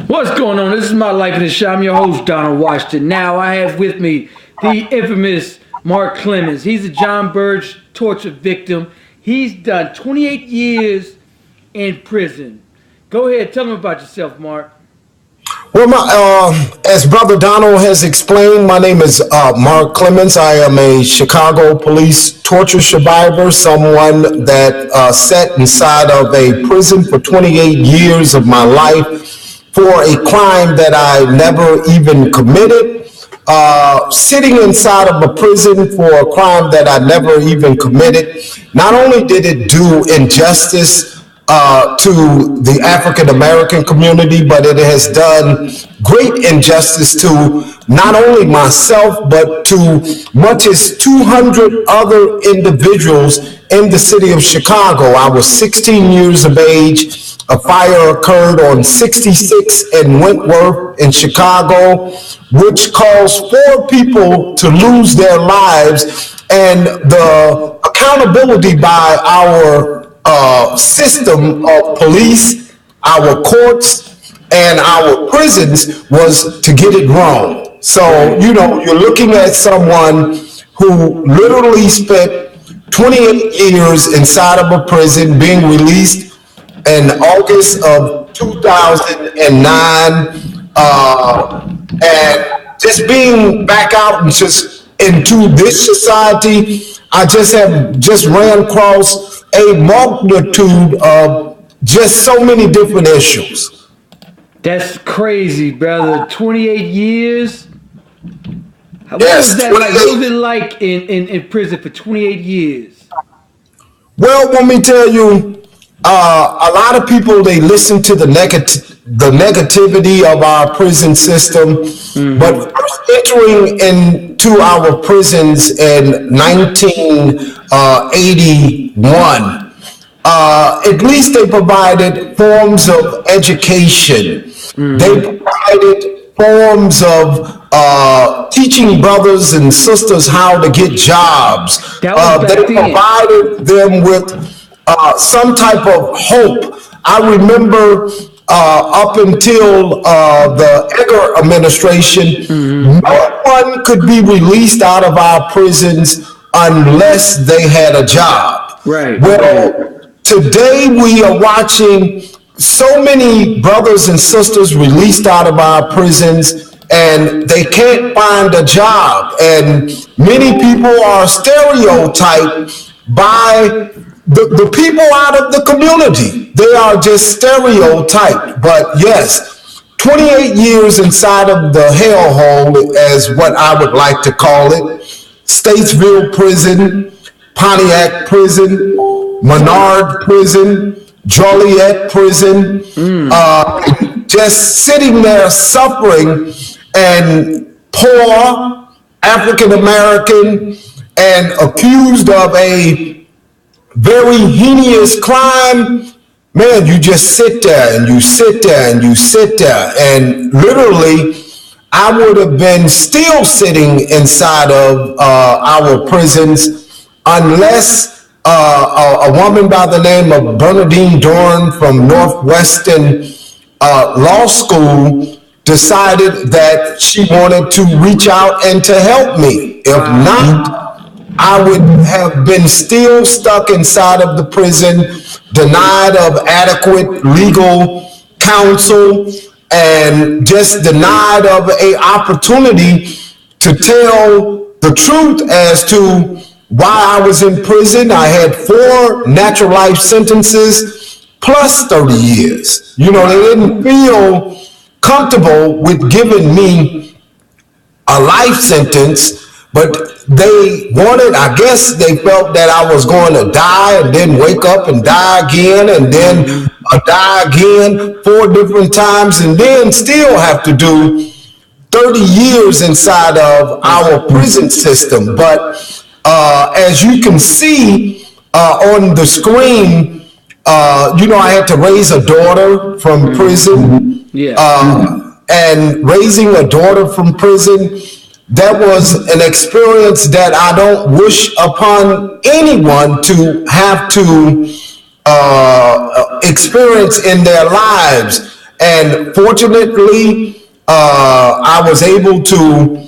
What's going on? This is My Life in the Show. I'm your host, Donald Washington. Now I have with me the infamous Mark Clements. He's a John Burge torture victim. He's done 28 years in prison. Go ahead, tell him about yourself, Mark. Well, as Brother Donald has explained, my name is Mark Clements. I am a Chicago police torture survivor, someone that sat inside of a prison for 28 years of my life for a crime that I never even committed. Sitting inside of a prison for a crime that I never even committed, not only did it do injustice to the African American community, but it has done great injustice to not only myself, but to much as 200 other individuals in the city of Chicago. I was 16 years of age. A fire occurred on 66 in Wentworth in Chicago, which caused 4 people to lose their lives, and the accountability by our system of police, our courts, and our prisons was to get it wrong. So, you're looking at someone who literally spent 28 years inside of a prison, being released in August of 2009, and just being back out and just into this society. I just ran across a multitude of just so many different issues. That's crazy, brother. 28 years? What Yes, was that like? What was it like in prison for 28 years? Well, let me tell you, a lot of people, they listen to the negativity of our prison system, but first entering into our prisons in 1981, at least they provided forms of education. They provided forms of teaching brothers and sisters how to get jobs. They provided them with some type of hope. I remember up until the Edgar administration, no one could be released out of our prisons unless they had a job. Right. Well, today we are watching so many brothers and sisters released out of our prisons, and they can't find a job. And many people are stereotyped by the people out of the community. They are just stereotyped. But yes, 28 years inside of the hellhole, as what I would like to call it. Statesville Prison, Pontiac Prison, Menard Prison, Joliet Prison, just sitting there suffering, and poor African American and accused of a very heinous crime. Man, you just sit there and you sit there and you sit there, and literally I would have been still sitting inside of our prisons unless a woman by the name of Bernadine Dorn from Northwestern Law School decided that she wanted to reach out and to help me. If not, I would have been still stuck inside of the prison, denied of adequate legal counsel, and just denied of an opportunity to tell the truth as to why I was in prison. I had 4 natural life sentences plus 30 years. They didn't feel comfortable with giving me a life sentence, but they wanted, I guess they felt that I was going to die and then wake up and die again and then die again 4 different times and then still have to do 30 years inside of our prison system. But as you can see on the screen, I had to raise a daughter from prison. And raising a daughter from prison, that was an experience that I don't wish upon anyone to have to experience in their lives. And fortunately, I was able to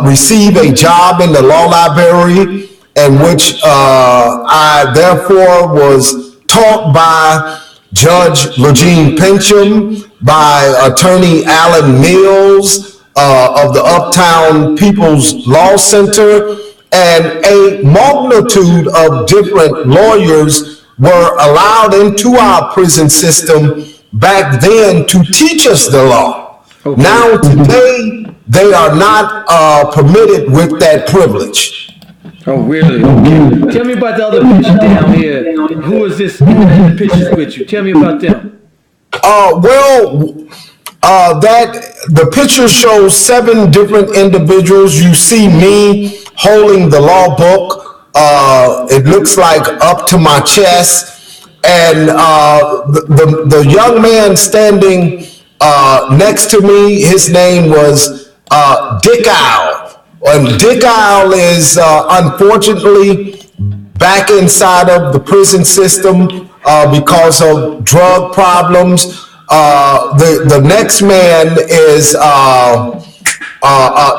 receive a job in the law library, in which I therefore was taught by Judge Legene Pincham, by attorney Alan Mills of the Uptown People's Law Center, and a multitude of different lawyers were allowed into our prison system back then to teach us the law. Okay. Now today, they are not permitted with that privilege. Oh, really? Okay. Tell me about the other picture down here. Who is this in the pictures with you? Tell me about them. That the picture shows 7 different individuals. You see me holding the law book. It looks like up to my chest, and the young man standing next to me, his name was Dick Owl. And Dick Owl is unfortunately back inside of the prison system because of drug problems. The next man is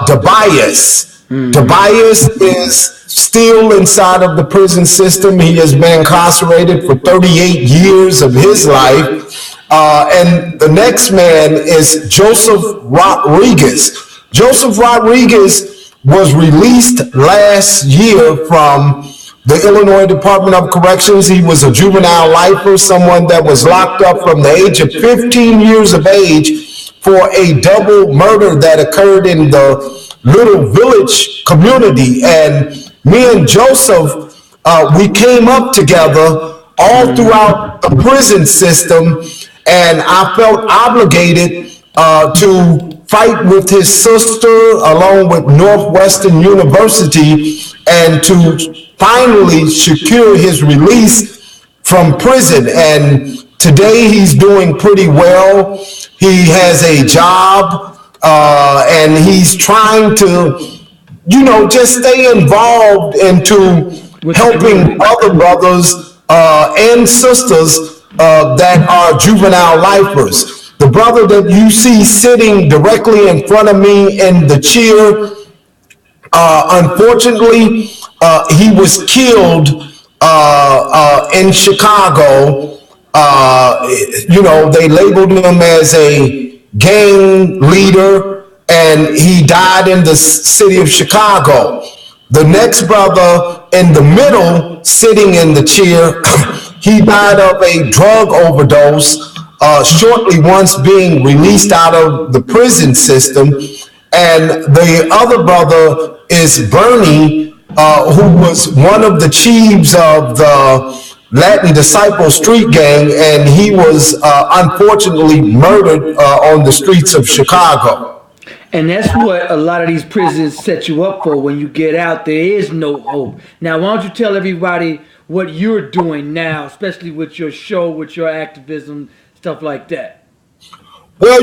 Tobias. Tobias is still inside of the prison system. He has been incarcerated for 38 years of his life. And the next man is Joseph Rodriguez. Joseph Rodriguez was released last year from the Illinois Department of Corrections. He was a juvenile lifer, someone that was locked up from the age of 15 years of age for a double murder that occurred in the Little Village community. And me and Joseph, we came up together all throughout the prison system, and I felt obligated to fight with his sister along with Northwestern University and to finally secure his release from prison. And today he's doing pretty well. He has a job and he's trying to, just stay involved into helping other brothers and sisters that are juvenile lifers. The brother that you see sitting directly in front of me in the chair, unfortunately, he was killed in Chicago. They labeled him as a gang leader, and he died in the city of Chicago. The next brother in the middle, sitting in the chair, he died of a drug overdose. Shortly once being released out of the prison system. And the other brother is Bernie, who was one of the chiefs of the Latin Disciple Street Gang, and he was unfortunately murdered on the streets of Chicago. And that's what a lot of these prisons set you up for. When you get out, there is no hope. Now, why don't you tell everybody what you're doing now, especially with your show, with your activism, stuff like that? Well,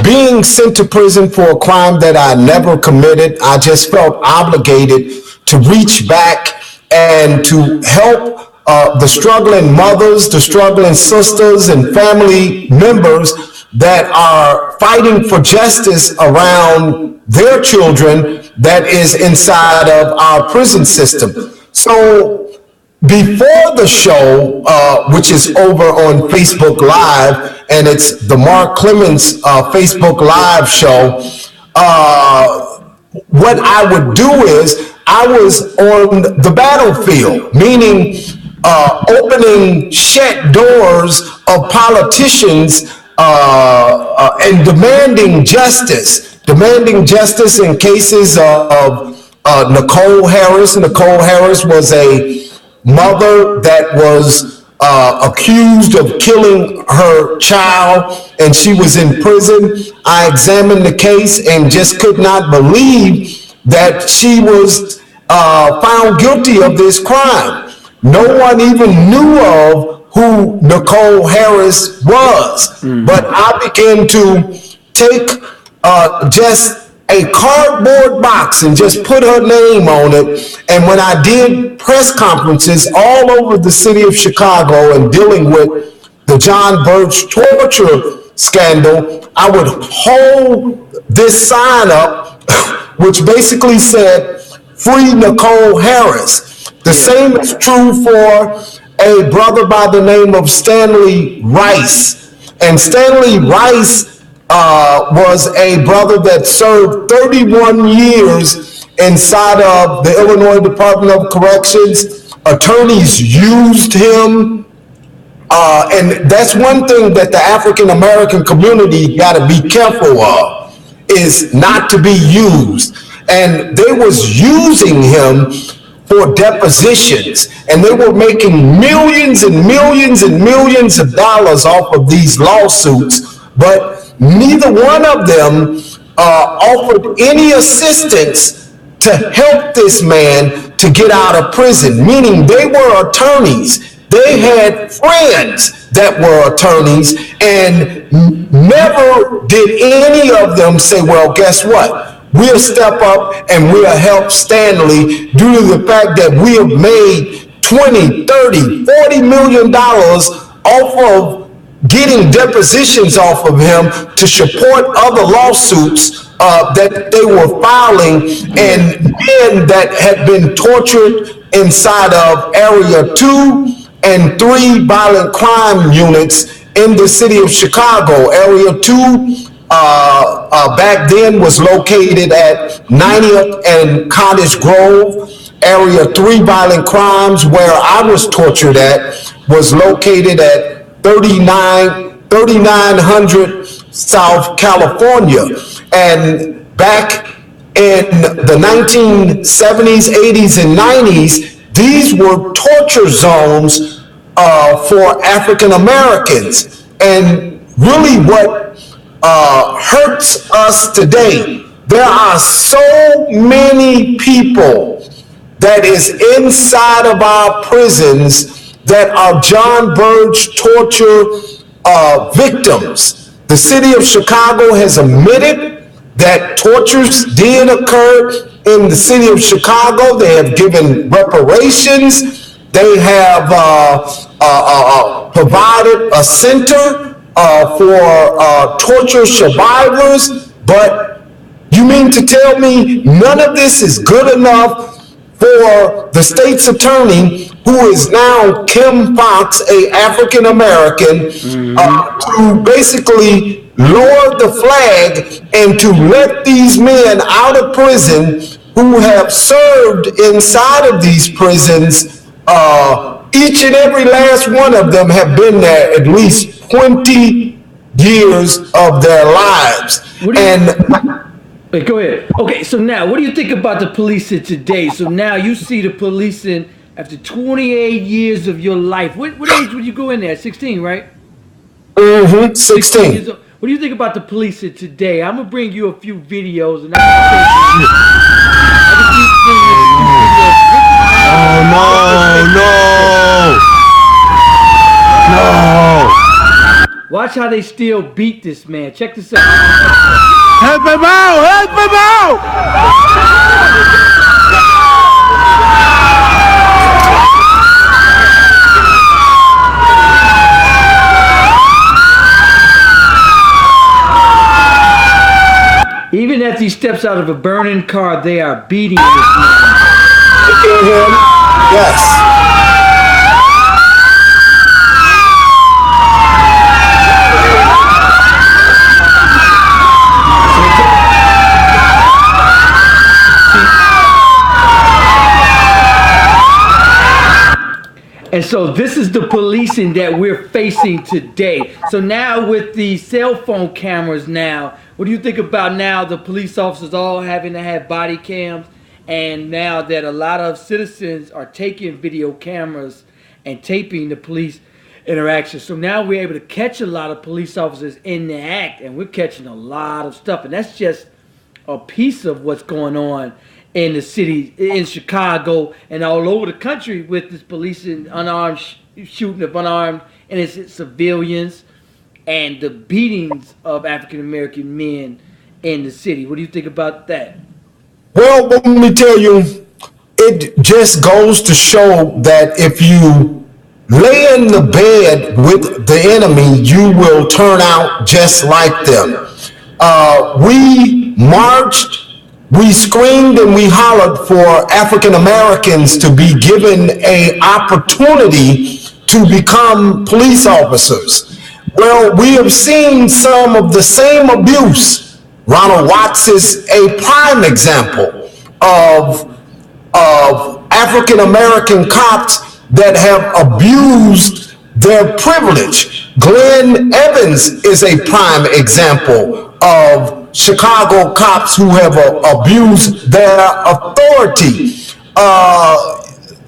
being sent to prison for a crime that I never committed, I just felt obligated to reach back and to help the struggling mothers, the struggling sisters and family members that are fighting for justice around their children that is inside of our prison system. So before the show, which is over on Facebook Live, and it's the Mark Clements Facebook Live show, what I would do is I was on the battlefield, meaning opening shut doors of politicians and demanding justice in cases of Nicole Harris. Nicole Harris was a mother that was accused of killing her child, and she was in prison. I examined the case and just could not believe that she was found guilty of this crime. No one even knew of who Nicole Harris was, but I began to take just a cardboard box and just put her name on it. And when I did press conferences all over the city of Chicago and dealing with the John Birch torture scandal, I would hold this sign up, which basically said, "Free Nicole Harris." The same is true for a brother by the name of Stanley Rice. And Stanley Rice was a brother that served 31 years inside of the Illinois Department of Corrections. Attorneys used him. And that's one thing that the African American community got to be careful of, is not to be used. And they was using him for depositions, and they were making millions and millions and millions of dollars off of these lawsuits, but neither one of them offered any assistance to help this man to get out of prison, meaning they were attorneys. They had friends that were attorneys, and never did any of them say, well, guess what? We'll step up and we'll help Stanley due to the fact that we have made 20, 30, $40 million off of getting depositions off of him to support other lawsuits that they were filing, and men that had been tortured inside of Area 2 and 3 violent crime units in the city of Chicago. Area 2 back then was located at 90th and Cottage Grove. Area 3 violent crimes, where I was tortured at, was located at 3900 South California. And back in the 1970s, 80s, and 90s, these were torture zones for African Americans. And really what hurts us today, there are so many people that is inside of our prisons that are John Birch torture victims. The city of Chicago has admitted that tortures did occur in the city of Chicago. They have given reparations. They have provided a center for torture survivors. But you mean to tell me none of this is good enough for the state's attorney, who is now Kim Fox, a African American, to basically lower the flag and to let these men out of prison who have served inside of these prisons? Each and every last one of them have been there at least 20 years of their lives. Wait, go ahead. Okay, so now, what do you think about the policing today? So now you see the policing after 28 years of your life. What age would you go in there? 16, right? 16. What do you think about the policing today? I'm gonna bring you a few videos, and No. Watch how they still beat this man. Check this out. Help him out! Help him out! Even as he steps out of a burning car, they are beating this man. You can hear him? Yes. And so this is the policing that we're facing today. So now with the cell phone cameras now, what do you think about now the police officers all having to have body cams, and now that a lot of citizens are taking video cameras and taping the police interactions? So now we're able to catch a lot of police officers in the act, and we're catching a lot of stuff. And that's just a piece of what's going on in the city, in Chicago, and all over the country with this policing, unarmed shooting of unarmed innocent civilians, and the beatings of African American men in the city. What do you think about that? Well, let me tell you, it just goes to show that if you lay in the bed with the enemy, you will turn out just like them. We marched, we screamed, and we hollered for African Americans to be given an opportunity to become police officers. Well, we have seen some of the same abuse. Ronald Watts is a prime example of African American cops that have abused their privilege. Glenn Evans is a prime example of Chicago cops who have abused their authority.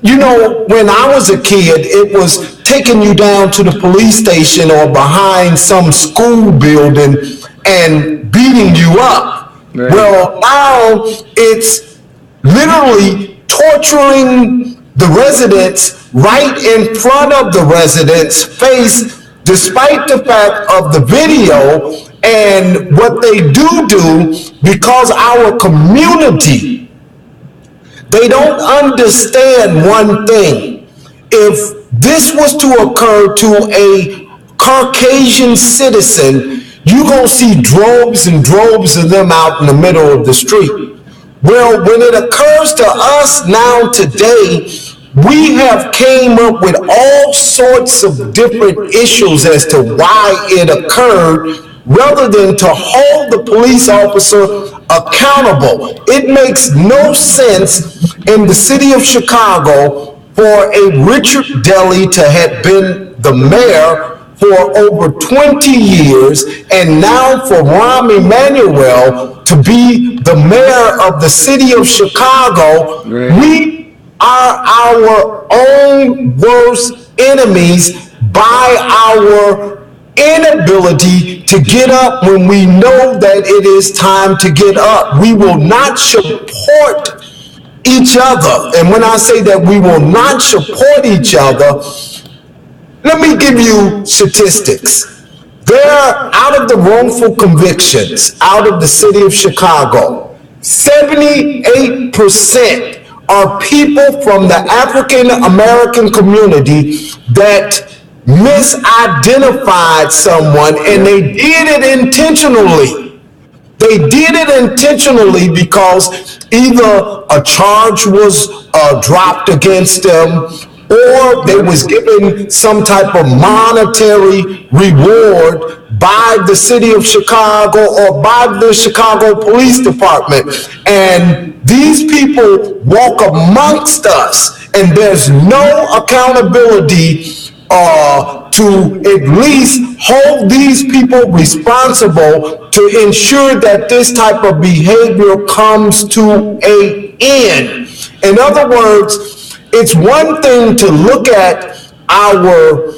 You know, when I was a kid, it was taking you down to the police station or behind some school building and beating you up. Right. Well, now it's literally torturing the residents right in front of the residents' face, despite the fact of the video. And what they do, because our community, they don't understand one thing. If this was to occur to a Caucasian citizen, you're going to see droves and droves of them out in the middle of the street. Well, when it occurs to us now today, we have came up with all sorts of different issues as to why it occurred, rather than to hold the police officer accountable. It makes no sense in the city of Chicago for a Richard Daley to have been the mayor for over 20 years, and now for Rahm Emanuel to be the mayor of the city of Chicago. Right. We are our own worst enemies by our inability to get up when we know that it is time to get up. We will not support each other. And when I say that we will not support each other, let me give you statistics. There, out of the wrongful convictions out of the city of Chicago, 78% are people from the African American community that misidentified someone, and they did it intentionally. They did it intentionally because either a charge was dropped against them, or they was given some type of monetary reward by the city of Chicago or by the Chicago Police Department. And these people walk amongst us, and there's no accountability to at least hold these people responsible to ensure that this type of behavior comes to an end. In other words, it's one thing to look at our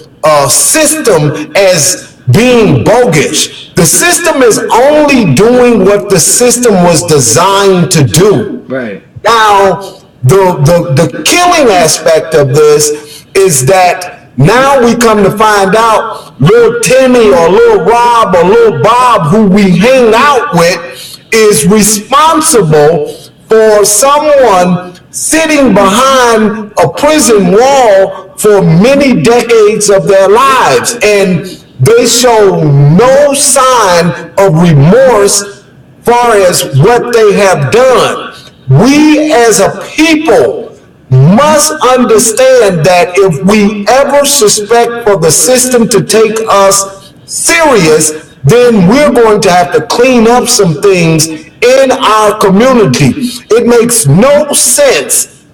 system as being bogus. The system is only doing what the system was designed to do. Right. Now, the killing aspect of this is that now we come to find out little Timmy or little Rob or little Bob, who we hang out with, is responsible for someone sitting behind a prison wall for many decades of their lives, and they show no sign of remorse far as what they have done. We as a people must understand that if we ever suspect for the system to take us serious, then we're going to have to clean up some things in our community. It makes no sense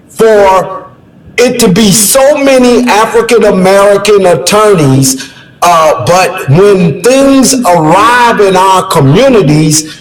for it to be so many African American attorneys, but when things arrive in our communities,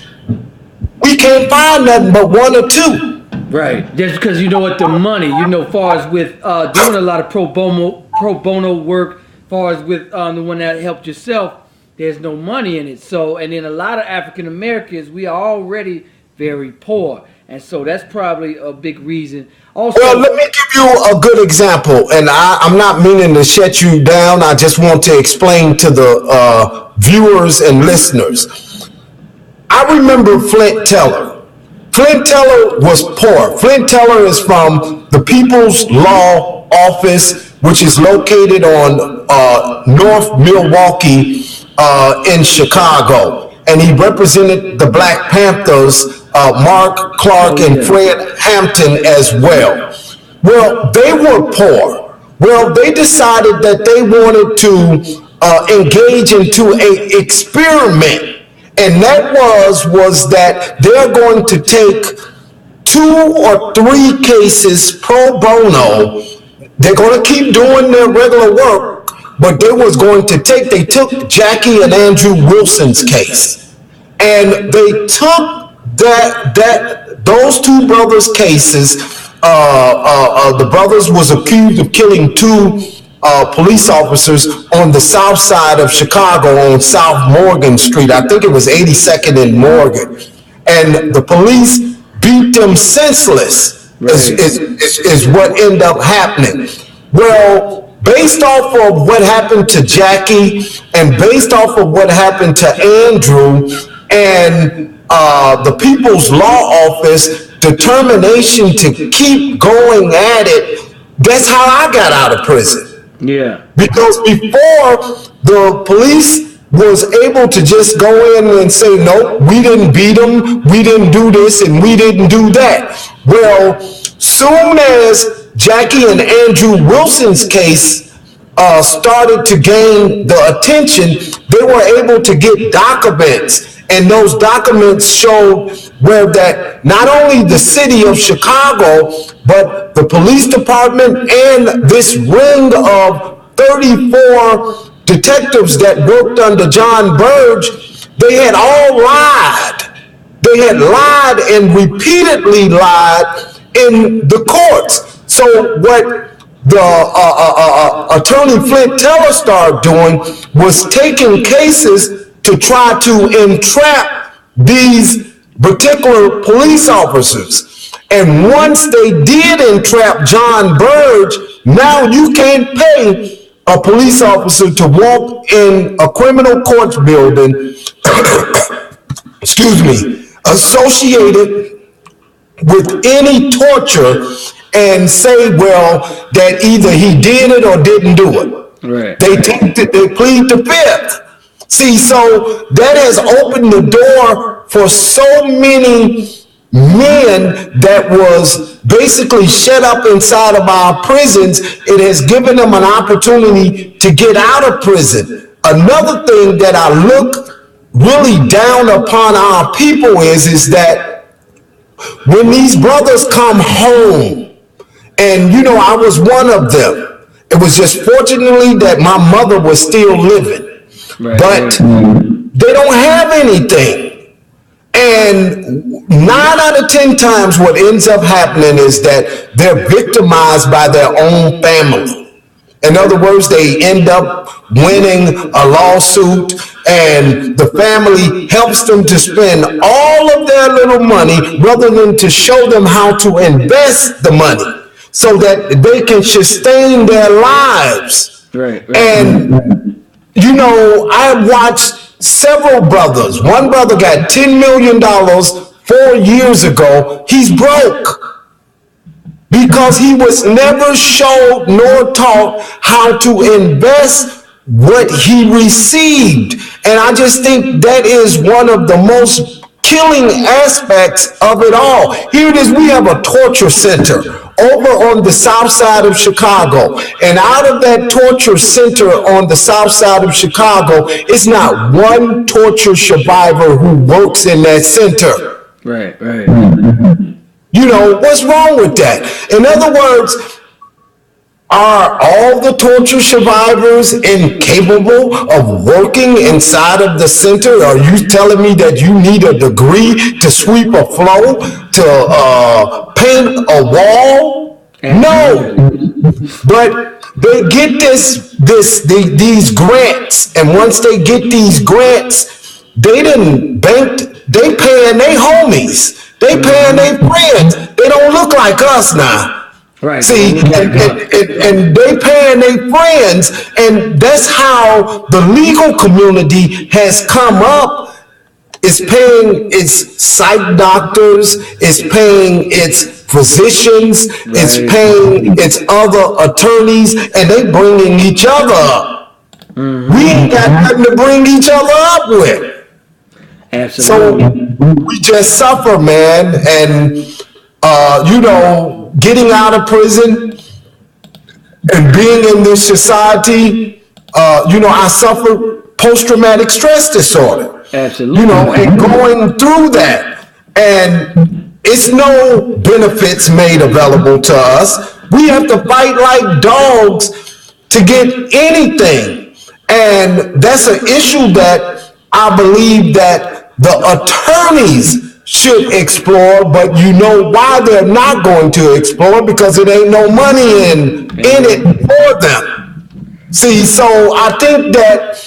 we can't find nothing but one or two. Right. Just because, you know what, the money, you know, far as with doing a lot of pro bono work, far as with the one that helped yourself, there's no money in it. So, and then a lot of African Americans, we are already very poor. And so that's probably a big reason. Also, well, let me give you a good example. And I'm not meaning to shut you down. I just want to explain to the viewers and listeners. I remember Flint Teller. Flint Teller was poor. Flint Teller is from the People's Law office, which is located on North Milwaukee in Chicago. And he represented the Black Panthers, Mark Clark and Fred Hampton as well. Well, they were poor. Well, they decided that they wanted to engage into an experiment. And that was that they're going to take 2 or 3 cases pro bono. They're going to keep doing their regular work, but they took Jackie and Andrew Wilson's case. And they took those 2 brothers' cases. The brothers was accused of killing 2 police officers on the south side of Chicago on South Morgan Street. I think it was 82nd and Morgan. And the police beat them senseless, is what ended up happening. Well, based off of what happened to Jackie and based off of what happened to Andrew and the People's Law Office determination to keep going at it, that's how I got out of prison. Yeah. Because before, the police was able to just go in and say, no, we didn't beat them, we didn't do this, and we didn't do that. Well, soon as Jackie and Andrew Wilson's case started to gain the attention, they were able to get documents. And those documents showed where that not only the city of Chicago, but the police department and this ring of 34 detectives that worked under John Burge, they had all lied. They had lied and repeatedly lied in the courts. So what the attorney Flint Teller started doing was taking cases to try to entrap these particular police officers. And once they did entrap John Burge, now you can't pay a police officer to walk in a criminal courts building, excuse me, associated with any torture and say, well, that either he did it or didn't do it. Right. They plead the fifth. See, so that has opened the door for so many men that was basically shut up inside of our prisons. It has given them an opportunity to get out of prison. Another thing that I look really down upon our people is that when these brothers come home, and you know, I was one of them. It was just fortunately that my mother was still living. Right. But they don't have anything. And 9 out of 10 times what ends up happening is that they're victimized by their own family. In other words, they end up winning a lawsuit and the family helps them to spend all of their little money rather than to show them how to invest the money so that they can sustain their lives. Right. And you know, I watched several brothers. One brother got $10 million 4 years ago. He's broke because he was never showed nor taught how to invest what he received. And I just think that is one of the most killing aspects of it all. Here it is, we have a torture center over on the south side of Chicago. And out of that torture center on the south side of Chicago, it's not one torture survivor who works in that center. Right, right. You know, what's wrong with that? In other words, are all the torture survivors incapable of working inside of the center? Are you telling me that you need a degree to sweep a floor, to paint a wall? No. But they get these grants, and once they get these grants, they paying their homies. They paying their friends. They don't look like us now. Right. See, and they paying their friends, and that's how the legal community has come up It's paying its psych doctors, it's paying its physicians, it's paying its other attorneys, and they bringing each other up. We ain't got nothing to bring each other up with. Absolutely. So we just suffer, man. And, getting out of prison and being in this society, I suffered post-traumatic stress disorder. Absolutely. And going through that. And it's no benefits made available to us. We have to fight like dogs to get anything. And that's an issue that I believe that the attorneys should explore, but you know why they're not going to explore, because it ain't no money in it for them. See, so I think that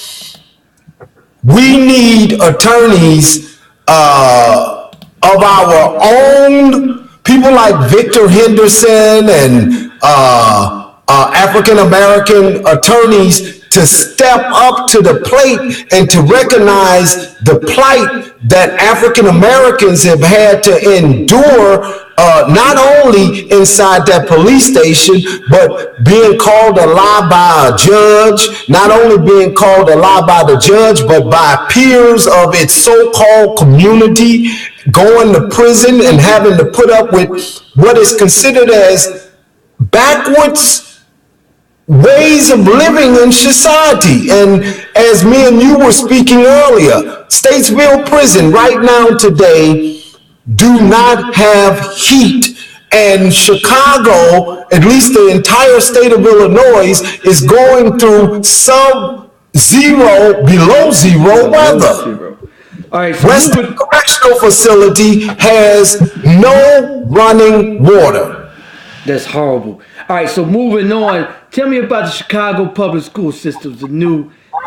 we need attorneys of our own, people like Victor Henderson and African American attorneys to step up to the plate and to recognize the plight that African Americans have had to endure, not only inside that police station, but being called a lie by a judge, not only being called a lie by the judge, but by peers of its so-called community, going to prison and having to put up with what is considered as backwards ways of living in society. And as me and you were speaking earlier, Statesville Prison right now today do not have heat. And Chicago, at least the entire state of Illinois, is going through sub-zero, below zero weather. All right, so Western Correctional Facility has no running water. That's horrible. All right, so moving on. Tell me about the Chicago public school systems.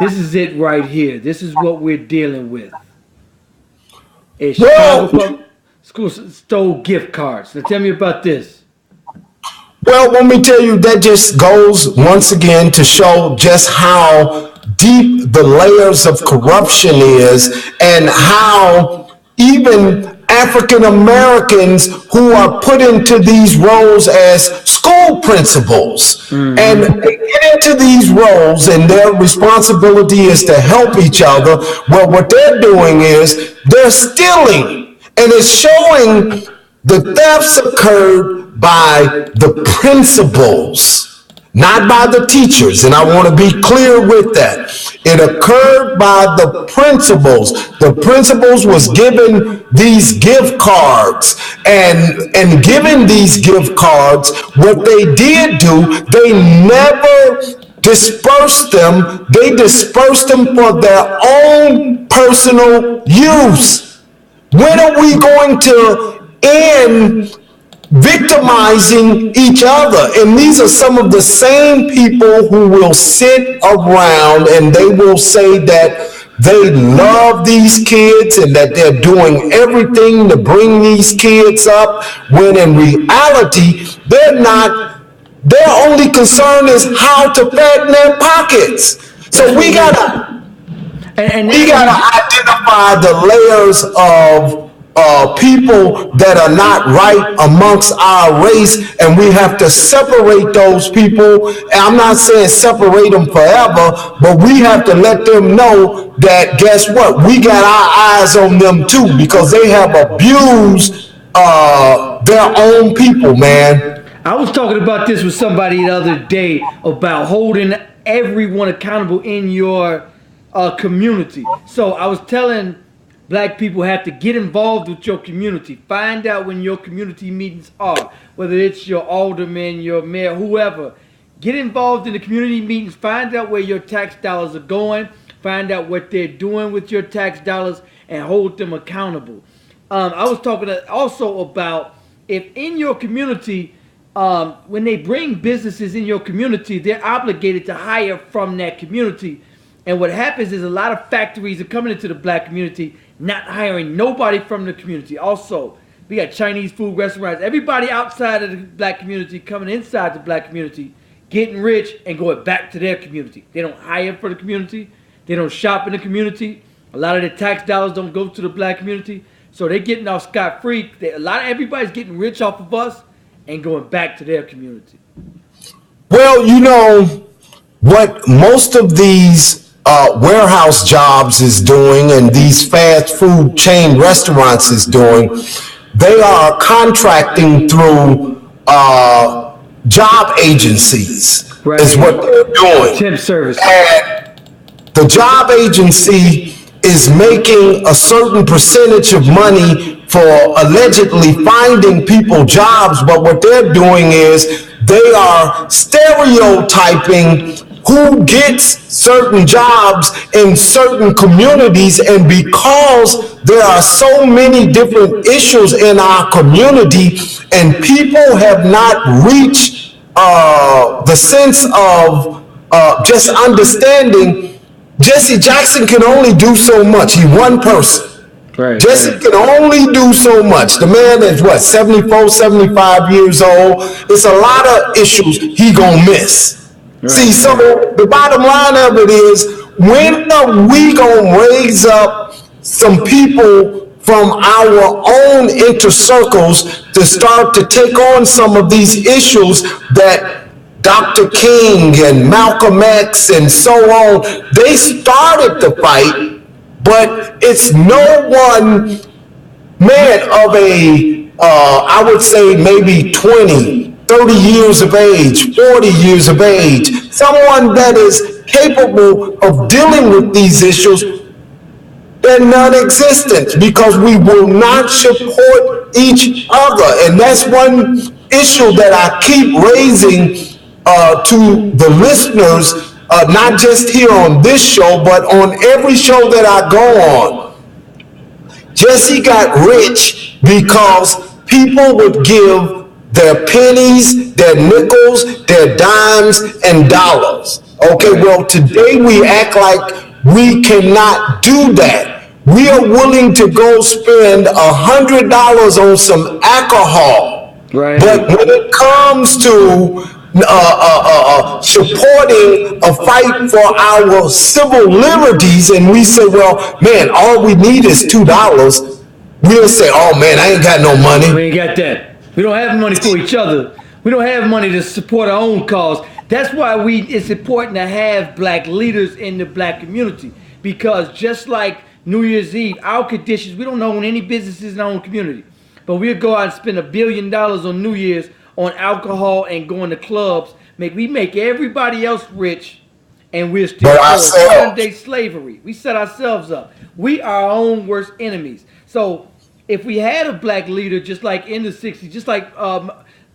This is it right here. This is what we're dealing with. Chicago public schools stole gift cards. Now tell me about this. Well, let me tell you, that just goes once again to show just how deep the layers of corruption is, and how even African Americans who are put into these roles as school principals, and they get into these roles and their responsibility is to help each other. Well, what they're doing is they're stealing, and it's showing the thefts occurred by the principals, not by the teachers. And I want to be clear with that. It occurred by the principals. The principals was given these gift cards, and given these gift cards, what they did do, they never dispersed them. They dispersed them for their own personal use. When are we going to end victimizing each other? And these are some of the same people who will sit around and they will say that they love these kids and that they're doing everything to bring these kids up, when in reality they're not. Their only concern is how to fatten their pockets. So we gotta identify the layers of people that are not right amongst our race, and we have to separate those people. And I'm not saying separate them forever, but we have to let them know that, guess what, we got our eyes on them too, because they have abused their own people, man. I was talking about this with somebody the other day about holding everyone accountable in your community. So I was telling black people have to get involved with your community. Find out when your community meetings are, whether it's your alderman, your mayor, whoever. Get involved in the community meetings. Find out where your tax dollars are going. Find out what they're doing with your tax dollars and hold them accountable. I was talking also about if in your community, when they bring businesses in your community, they're obligated to hire from that community. And what happens is a lot of factories are coming into the black community, not hiring nobody from the community. Also, we got Chinese food restaurants, everybody outside of the black community coming inside the black community, getting rich and going back to their community. They don't hire for the community. They don't shop in the community. A lot of the tax dollars don't go to the black community, so they're getting off scot-free. Everybody's getting rich off of us and going back to their community. Well, you know what most of these warehouse jobs is doing, and these fast food chain restaurants is doing, they are contracting through job agencies, Right. is what they're doing. Temp service. And the job agency is making a certain percentage of money for allegedly finding people jobs, but what they're doing is they are stereotyping who gets certain jobs in certain communities, and because there are so many different issues in our community and people have not reached the sense of just understanding, Jesse Jackson can only do so much. He's one person. Right. Jesse can only do so much. The man is what, 74, 75 years old. It's a lot of issues he gonna miss. Right. See, so the bottom line of it is, when are we gonna raise up some people from our own inner circles to start to take on some of these issues that Dr. King and Malcolm X and so on, they started the fight, but it's no one man of I would say maybe 20, 30 years of age, 40 years of age, someone that is capable of dealing with these issues. They're non-existent because we will not support each other. And that's one issue that I keep raising to the listeners, not just here on this show, but on every show that I go on. Jesse got rich because people would give their pennies, their nickels, their dimes, and dollars. Okay, well, today we act like we cannot do that. We are willing to go spend $100 on some alcohol. Right. But when it comes to supporting a fight for our civil liberties, and we say, well, man, all we need is $2, we'll say, oh man, I ain't got no money. We ain't got that. We don't have money for each other. We don't have money to support our own cause. That's why it's important to have black leaders in the black community, because just like New Year's Eve, our conditions, we don't own any businesses in our own community, but we'll go out and spend $1 billion on New Year's on alcohol and going to clubs. We make everybody else rich, and we're still modern day slavery. We set ourselves up. We are our own worst enemies. So if we had a black leader, just like in the 60s, just like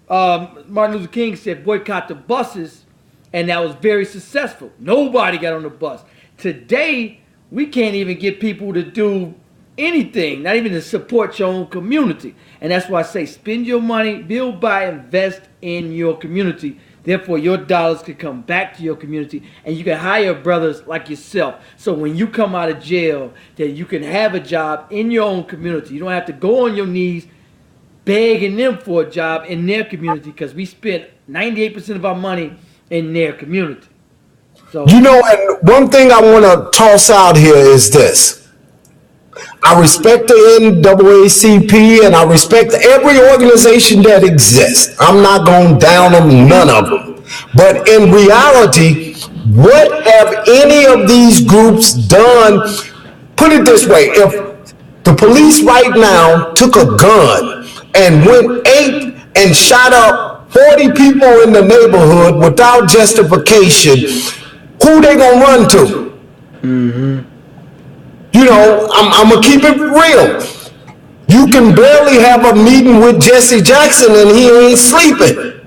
Martin Luther King said, boycott the buses, and that was very successful. Nobody got on the bus. Today, we can't even get people to do anything, not even to support your own community. And that's why I say spend your money, build, buy, invest in your community. Therefore, your dollars can come back to your community, and you can hire brothers like yourself. So when you come out of jail, that you can have a job in your own community. You don't have to go on your knees begging them for a job in their community, because we spend 98% of our money in their community. So, you know, and one thing I want to toss out here is this. I respect the NAACP and I respect every organization that exists. I'm not going down on none of them. But in reality, what have any of these groups done? Put it this way, if the police right now took a gun and went and shot up 40 people in the neighborhood without justification, who they gonna run to? Mm-hmm. You know, I'm gonna keep it real. You can barely have a meeting with Jesse Jackson and he ain't sleeping.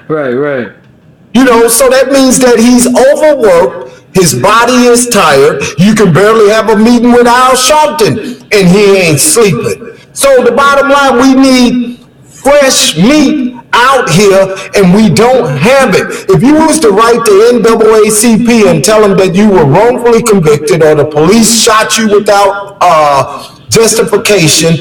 Right. You know, so that means that he's overworked, his body is tired. You can barely have a meeting with Al Sharpton and he ain't sleeping. So the bottom line, we need fresh meat out here, and we don't have it. If you was to write the NAACP and tell them that you were wrongfully convicted or the police shot you without justification,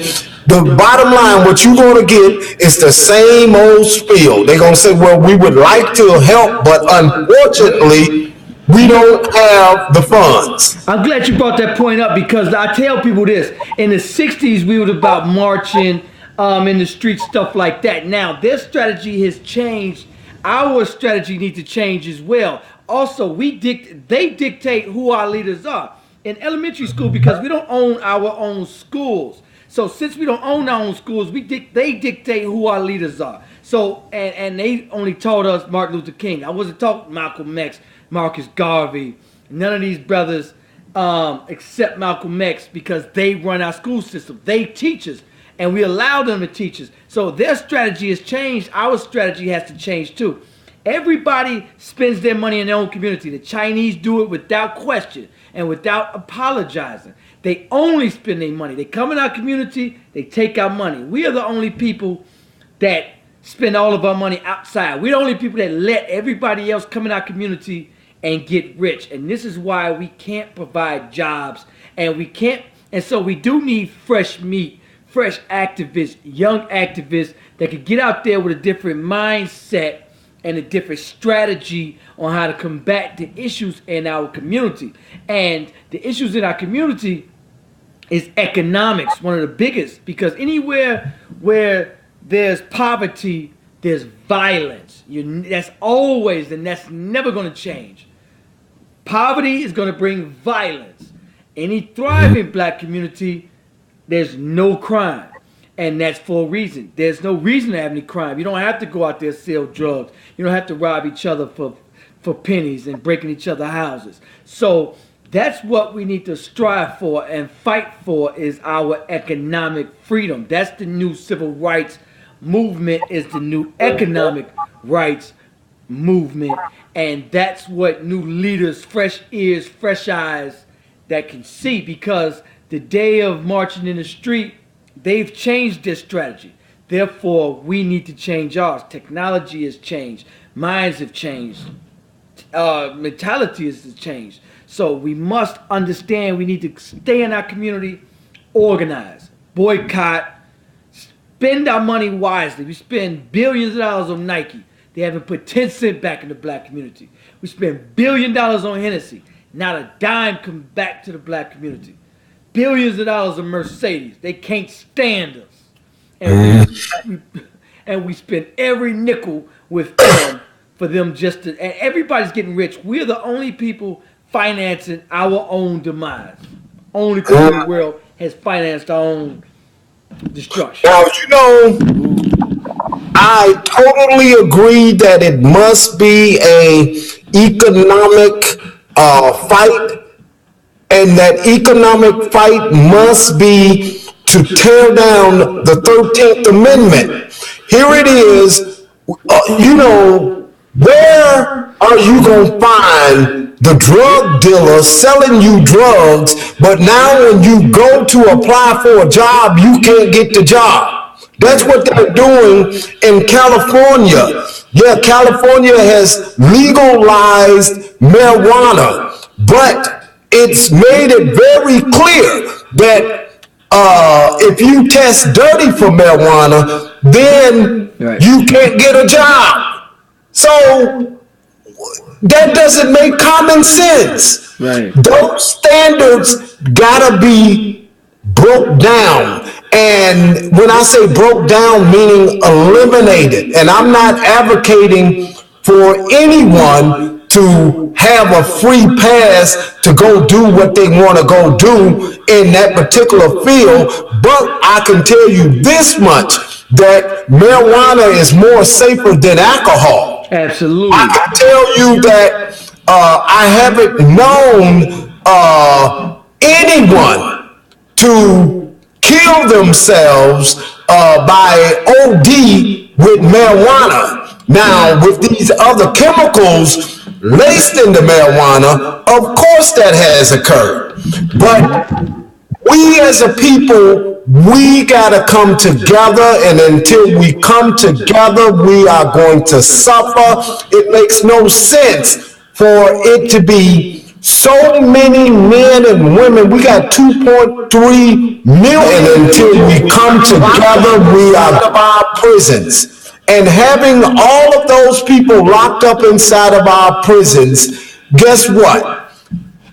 the bottom line, what you're going to get is the same old spiel. They're going to say, well, we would like to help, but unfortunately, we don't have the funds. I'm glad you brought that point up because I tell people this. In the 60s, we were about marching in the streets, stuff like that. Now, their strategy has changed. Our strategy needs to change as well. Also, they dictate who our leaders are. In elementary school, because we don't own our own schools. So since we don't own our own schools, they dictate who our leaders are. So, and they only taught us Martin Luther King. I wasn't taught Malcolm X, Marcus Garvey, none of these brothers except Malcolm X, because they run our school system. They teach us, and we allow them to teach us. So their strategy has changed. Our strategy has to change too. Everybody spends their money in their own community. The Chinese do it without question and without apologizing. They only spend their money. They come in our community, they take our money. We are the only people that spend all of our money outside. We're the only people that let everybody else come in our community and get rich. And this is why we can't provide jobs, and so we do need fresh meat, fresh activists, young activists that could get out there with a different mindset and a different strategy on how to combat the issues in our community. And the issues in our community is economics, one of the biggest, because anywhere where there's poverty, there's violence. That's always, and that's never going to change. Poverty is going to bring violence. Any thriving black community, there's no crime. And that's for a reason. There's no reason to have any crime. You don't have to go out there and sell drugs. You don't have to rob each other for pennies and breaking each other's houses. So that's what we need to strive for and fight for, is our economic freedom. That's the new civil rights movement, is the new economic rights movement. And that's what new leaders, fresh ears, fresh eyes that can see, because the day of marching in the street, they've changed their strategy. Therefore, we need to change ours. Technology has changed. Minds have changed. Mentality has changed. So we must understand we need to stay in our community, organize, boycott, spend our money wisely. We spend billions of dollars on Nike. They haven't put 10 cents back in the black community. We spend $1 billion on Hennessy. Not a dime come back to the black community. Billions of dollars on Mercedes. They can't stand us. And we spend every nickel with them for them just to, and everybody's getting rich. We're the only people financing our own demise. Only people in the world has financed our own destruction. Now, I totally agree that it must be a economic fight, and that economic fight must be to tear down the 13th Amendment. Here it is, where are you going to find the drug dealer selling you drugs, but now when you go to apply for a job, you can't get the job? That's what they're doing in California. Yeah, California has legalized marijuana, but it's made it very clear that if you test dirty for marijuana, then you can't get a job. So that doesn't make common sense. Right. Those standards gotta be broke down. And when I say broke down, meaning eliminated. And I'm not advocating for anyone to have a free pass to go do what they want to go do in that particular field. But I can tell you this much, that marijuana is more safer than alcohol. Absolutely. I can tell you that I haven't known anyone to kill themselves by OD with marijuana. Now, with these other chemicals laced into marijuana, of course that has occurred. But we as a people, we gotta come together, and until we come together, we are going to suffer. It makes no sense for it to be so many men and women. We got 2.3 million. And until we come together, we are out of our prisons. And having all of those people locked up inside of our prisons guess what?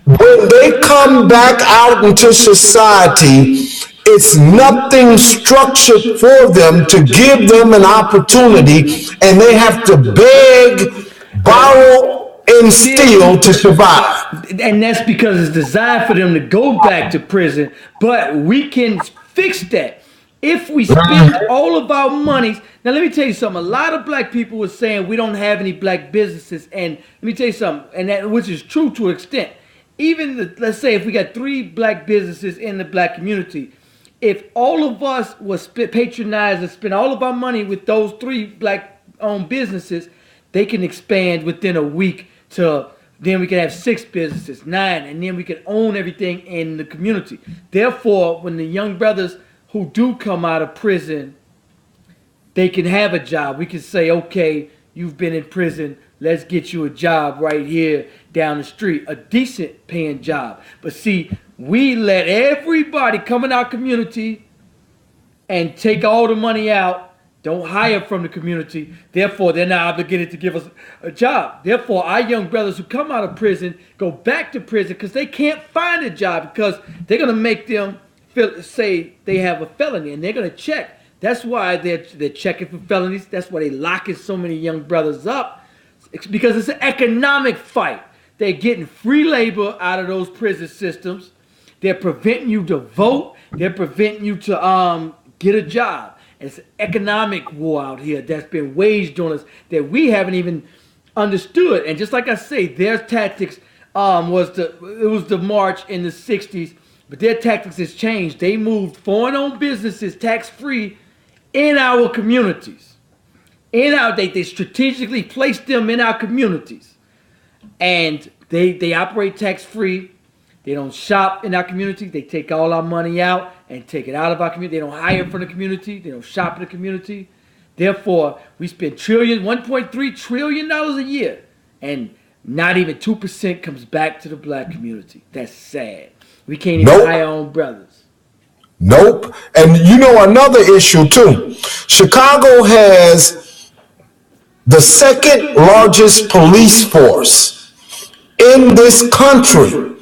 When they come back out into society, it's nothing structured for them to give them an opportunity, and they have to beg, borrow, and steal to survive. And that's because it's designed for them to go back to prison. But we can fix that if we spend all of our monies. Now, let me tell you something. A lot of black people were saying we don't have any black businesses. And let me tell you something, and that, which is true to an extent. Even, let's say, if we got 3 black businesses in the black community, if all of us was patronize and spend all of our money with those 3 black-owned businesses, they can expand within a week to, then we can have 6 businesses, 9, and then we can own everything in the community. Therefore, when the young brothers who do come out of prison, they can have a job. We can say, okay, you've been in prison, let's get you a job right here down the street, a decent paying job. But see, we let everybody come in our community and take all the money out, don't hire from the community. Therefore, they're not obligated to give us a job. Therefore, our young brothers who come out of prison go back to prison because they can't find a job, because they're going to make them say they have a felony, and they're going to check. That's why they're checking for felonies. That's why they're locking so many young brothers up. It's because it's an economic fight. They're getting free labor out of those prison systems. They're preventing you to vote. They're preventing you to get a job. And it's an economic war out here that's been waged on us that we haven't even understood. And just like I say, their tactics was the march in the 60s, but their tactics has changed. They moved foreign-owned businesses tax-free in our communities. They strategically placed them in our communities, and they operate tax-free. They don't shop in our community. They take all our money out and take it out of our community. They don't hire from the community. They don't shop in the community. Therefore, we spend $1.3 trillion a year, and not even 2% comes back to the black community. That's sad. We can't even hire our own brothers. Nope. And you know another issue too. Chicago has the second largest police force in this country.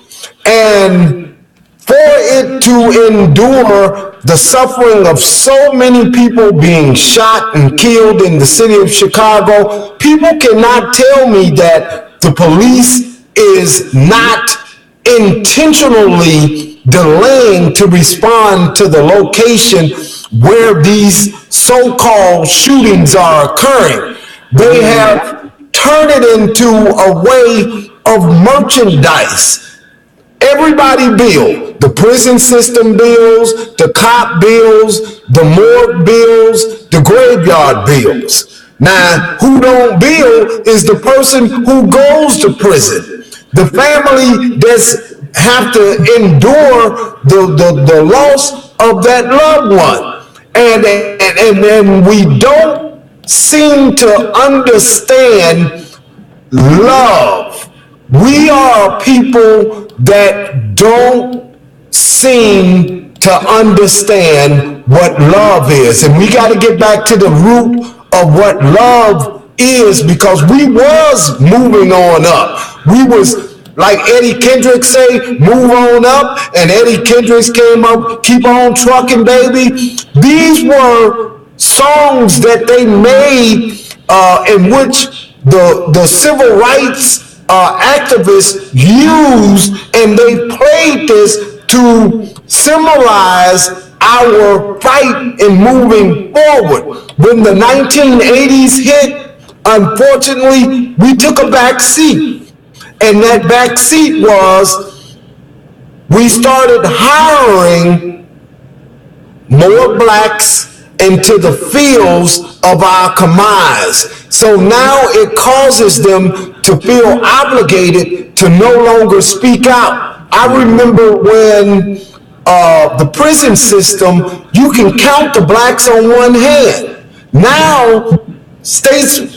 And for it to endure the suffering of so many people being shot and killed in the city of Chicago, people cannot tell me that the police is not intentionally delaying to respond to the location where these so-called shootings are occurring. They have turned it into a way of merchandise. Everybody bill, the prison system bills, the cop bills, the morgue bills, the graveyard bills. Now, who don't bill is the person who goes to prison. The family that's have to endure the loss of that loved one. And we don't seem to understand love. We are people that don't seem to understand what love is. And we got to get back to the root of what love is, because we was moving on up. We was, like Eddie Kendrick say, move on up, and Eddie Kendrick came up, keep on trucking, baby. These were songs that they made in which the civil rights activists used, and they played this to symbolize our fight in moving forward. When the 1980s hit, unfortunately, we took a back seat. And that back seat was, we started hiring more blacks into the fields of our commise. So now it causes them to feel obligated to no longer speak out. I remember when the prison system, you can count the blacks on one hand. Now,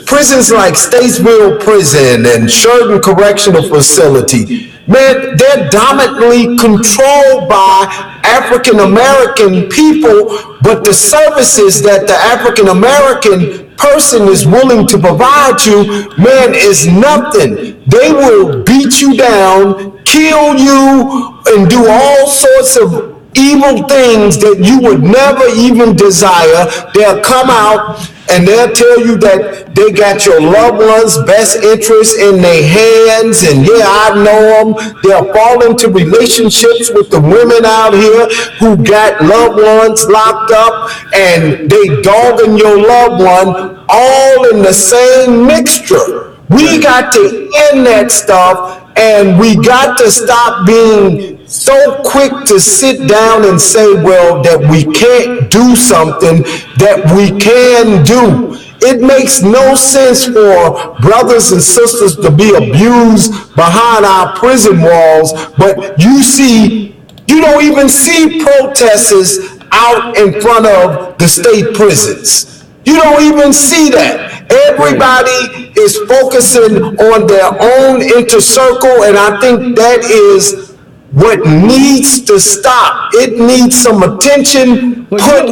prisons like Statesville Prison and Sheridan Correctional Facility, man, they're dominantly controlled by African American people, but the services that the African American person is willing to provide you, man, is nothing. They will beat you down, kill you, and do all sorts of evil things that you would never even desire. They'll come out and they'll tell you that they got your loved ones' best interests in their hands, and yeah, I know them. They'll fall into relationships with the women out here who got loved ones locked up, and they dogging your loved one, all in the same mixture. We got to end that stuff, and we got to stop being so quick to sit down and say, well, that we can't do something that we can do. It makes no sense for brothers and sisters to be abused behind our prison walls, but you don't even see protesters out in front of the state prisons. You don't even see that. Everybody is focusing on their own inner circle, and I think that is what needs to stop. It needs some attention put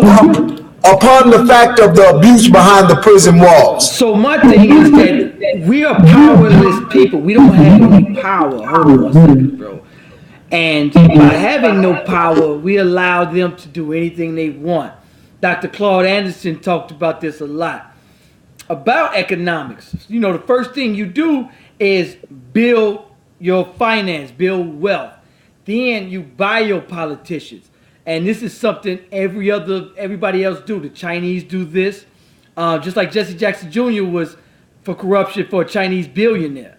upon the fact of the abuse behind the prison walls. So my thing is that we are powerless people. We don't have any power. Hold on one second, bro. And by having no power, we allow them to do anything they want. Dr. Claude Anderson talked about this a lot. About economics. You know, the first thing you do is build your finance, build wealth. Then you buy your politicians. And this is something everybody else do. The Chinese do this. Just like Jesse Jackson Jr. was for corruption for a Chinese billionaire.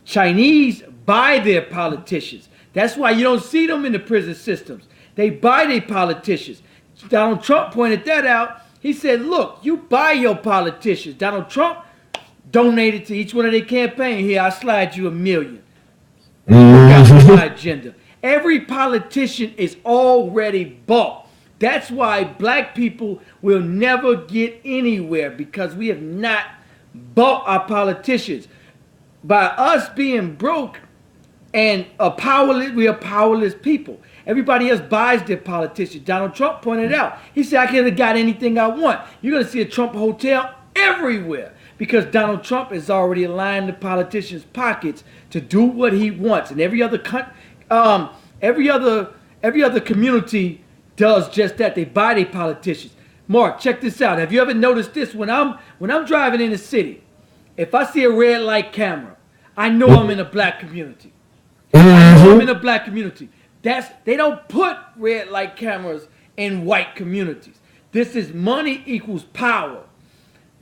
Chinese buy their politicians. That's why you don't see them in the prison systems. They buy their politicians. Donald Trump pointed that out. He said, look, you buy your politicians. Donald Trump donated to each one of their campaigns. Here, I slide you $1 million. Got my agenda. Every politician is already bought. That's why black people will never get anywhere, because we have not bought our politicians. By us being broke and we are powerless people. Everybody else buys their politicians. Donald Trump pointed out. He said, I could have got anything I want. You're going to see a Trump hotel everywhere, because Donald Trump has already aligned the politicians' pockets to do what he wants. And every other community does just that. They buy their politicians. Mark, check this out. Have you ever noticed this? When I'm driving in the city, if I see a red light camera, I know I'm in a black community. I know I'm in a black community. They don't put red light cameras in white communities. This is money equals power.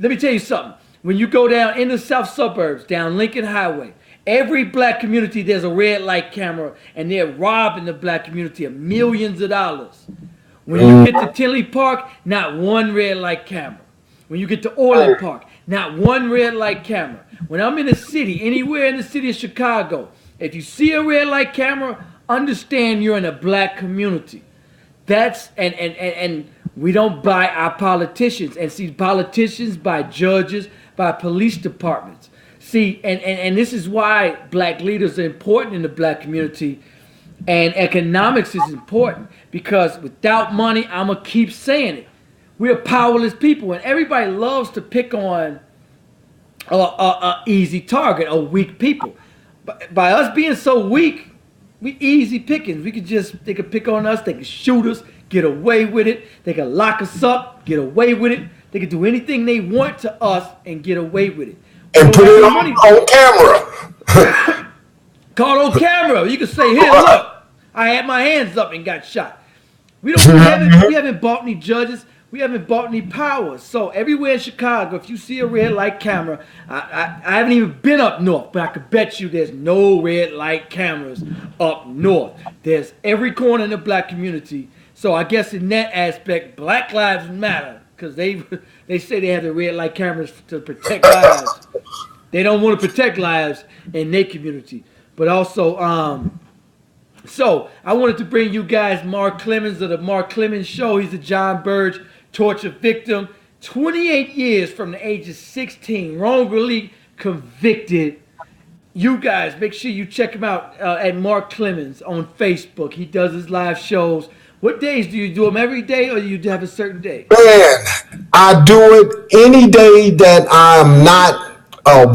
Let me tell you something. When you go down in the south suburbs, down Lincoln Highway, every black community, there's a red light camera, and they're robbing the black community of millions of dollars. When you get to Tinley Park, not one red light camera. When you get to Orland Park, not one red light camera. When I'm in the city, anywhere in the city of Chicago, if you see a red light camera, understand you're in a black community. That's and we don't buy our politicians. And see, politicians buy judges, by police departments. See, and this is why black leaders are important in the black community, and economics is important, because without money, I'm going to keep saying it, we're powerless people, and everybody loves to pick on a easy target, or weak people. But by us being so weak, we easy pickings. They could pick on us, they can shoot us, get away with it, they can lock us up, get away with it, they can do anything they want to us and get away with it. And put it on camera. Caught on camera. You can say, here, look, I had my hands up and got shot. We haven't bought any judges. We haven't bought any powers. So everywhere in Chicago, if you see a red light camera, I haven't even been up north, but I could bet you there's no red light cameras up north. There's every corner in the black community. So I guess in that aspect, Black Lives Matter, because they say they have the red light cameras to protect lives. They don't want to protect lives in their community. But also, so I wanted to bring you guys Mark Clements of the Mark Clements Show. He's a John Burge torture victim. 28 years from the age of 16, wrongfully convicted. You guys, make sure you check him out at Mark Clements on Facebook. He does his live shows. What days do you do them? Every day, or do you have a certain day? Man, I do it any day that I'm not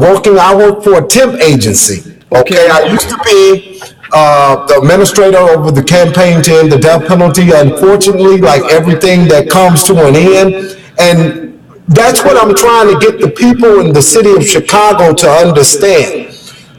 working. I work for a temp agency. Okay, I used to be the administrator over the campaign to end the death penalty. Unfortunately, like everything that comes to an end, and that's what I'm trying to get the people in the city of Chicago to understand.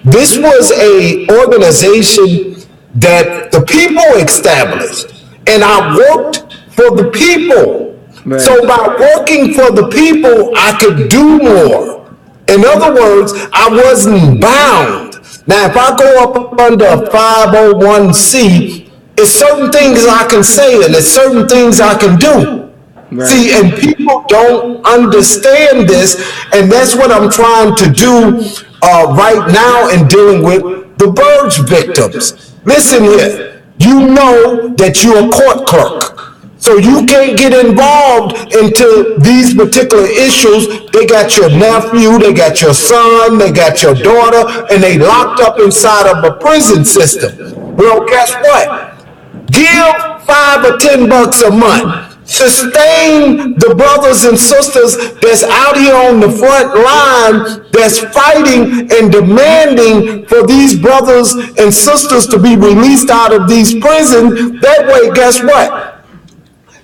This was a organization that the people established, and I worked for the people. Right. So by working for the people, I could do more. In other words, I wasn't bound. Now, if I go up under a 501c, it's certain things I can say and it's certain things I can do. Right. See, and people don't understand this, and that's what I'm trying to do right now in dealing with the burge victims. Listen here, you know that you're a court clerk, so you can't get involved into these particular issues. They got your nephew, they got your son, they got your daughter, and they locked up inside of a prison system. Well, guess what? Give $5 or $10 a month. Sustain the brothers and sisters that's out here on the front line, that's fighting and demanding for these brothers and sisters to be released out of these prisons. That way, guess what?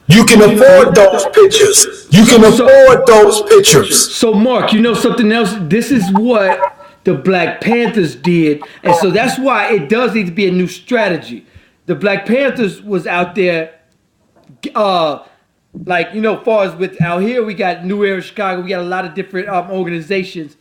You can afford those pictures. You can afford those pictures. So, Mark, you know something else? This is what the Black Panthers did. And so that's why it does need to be a new strategy. The Black Panthers was out there, like, you know, far as with out here, we got New Era Chicago, we got a lot of different organizations.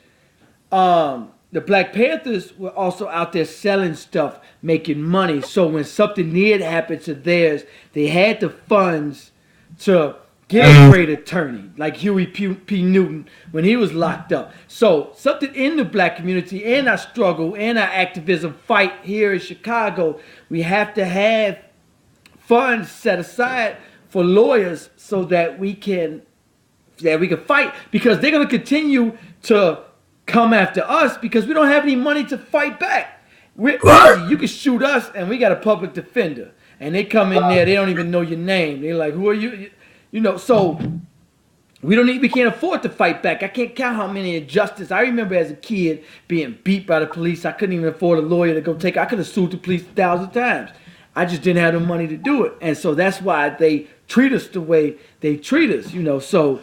The Black Panthers were also out there selling stuff, making money. So when something near happened to theirs, they had the funds to get a great attorney, like Huey P. Newton when he was locked up. So something in the black community and our struggle and our activism fight here in Chicago, we have to have funds set aside for lawyers so that we can fight, because they're going to continue to come after us because we don't have any money to fight back. You can shoot us and we got a public defender, and they come in there, they don't even know your name. They're like, who are you? You know, so we can't afford to fight back. I can't count how many injustices. I remember as a kid being beat by the police. I couldn't even afford a lawyer to go take. I could have sued the police 1,000 times. I just didn't have the money to do it. And so that's why they treat us the way they treat us, you know. So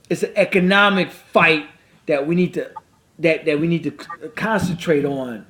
it's an economic fight that we need to concentrate on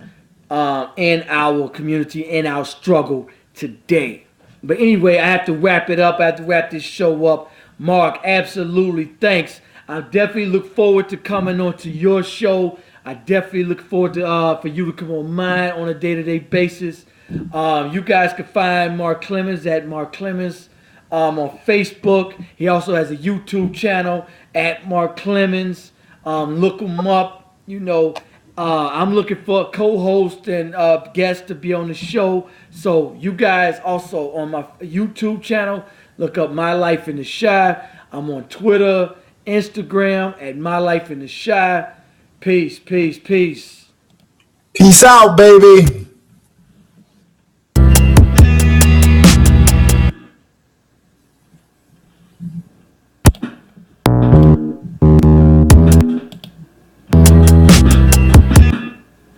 in our community, in our struggle today. But anyway, I have to wrap it up. I have to wrap this show up. Mark, absolutely thanks. I definitely look forward to coming on to your show. I definitely look forward to for you to come on mine on a day-to-day basis. You guys can find Mark Clements at Mark Clements on Facebook. He also has a YouTube channel at Mark Clements. Look him up. You know, I'm looking for a co-host and guest to be on the show. So you guys also on my YouTube channel, look up My Life in the Shy. I'm on Twitter, Instagram at My Life in the Shy. Peace, peace, peace. Peace out, baby.